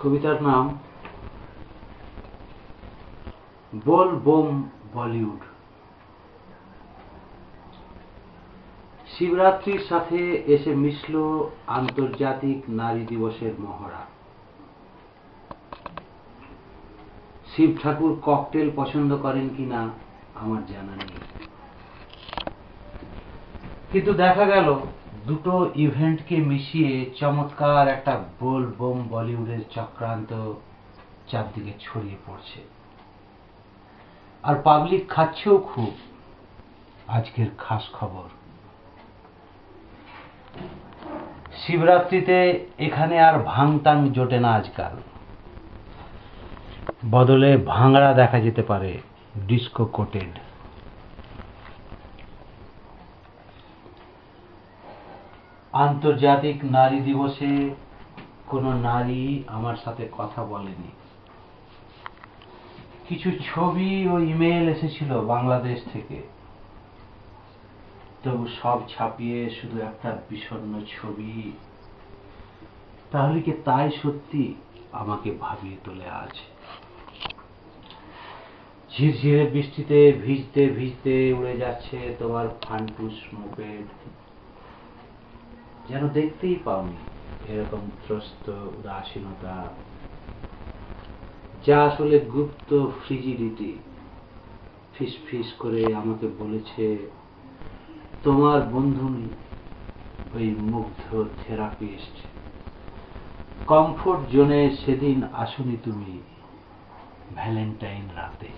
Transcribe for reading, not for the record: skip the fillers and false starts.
কবিতার নাম बोल बोम बॉलीवुड। শিবরাত্রির সাথে এসে মিশল আন্তর্জাতিক নারী দিবসের মহড়া। শিব ঠাকুর ককটেল পছন্দ করেন কিনা আমার জানা নেই, কিন্তু দেখা গেল দুটো ইভেন্টকে মিশিয়ে চমৎকার একটা बोल बोम বলিউডের চক্রান্ত চারদিকে ছড়িয়ে পড়ছে, আর পাবলিক খাচ্ছেও খুব। আজকের খাস খবর, শিবরাত্রিতে এখানে আর ভাংতাং জোটে না আজকাল, বদলে ভাঙড়া দেখা যেতে পারে, ডিস্কো কোটেড। আন্তর্জাতিক নারী দিবসে কোনো নারী আমার সাথে কথা বলেনি। কিছু ছবি ও ইমেল এসেছিল বাংলাদেশ থেকে, তবু সব ছাপিয়ে শুধু একটা বিষণ্ণ ছবি। তাহলে কি তাই সত্যি আমাকে ভাবিয়ে তোলে আজ। ঝিরঝিরে বৃষ্টিতে ভিজতে ভিজতে উড়ে যাচ্ছে তোমার ফান্টুস মোপেড, যেন দেখতেই পাওনি এরকম ত্রস্ত উদাসীনতা, যা আসলে গুপ্ত ফ্রিজিডিটি। ফিস ফিস করে আমাকে বলেছে তোমার বন্ধুনি, ওই মুগ্ধ থেরাপিস্ট। কমফোর্ট জোনে সেদিন আসনি তুমি ভ্যালেন্টাইন রাতে।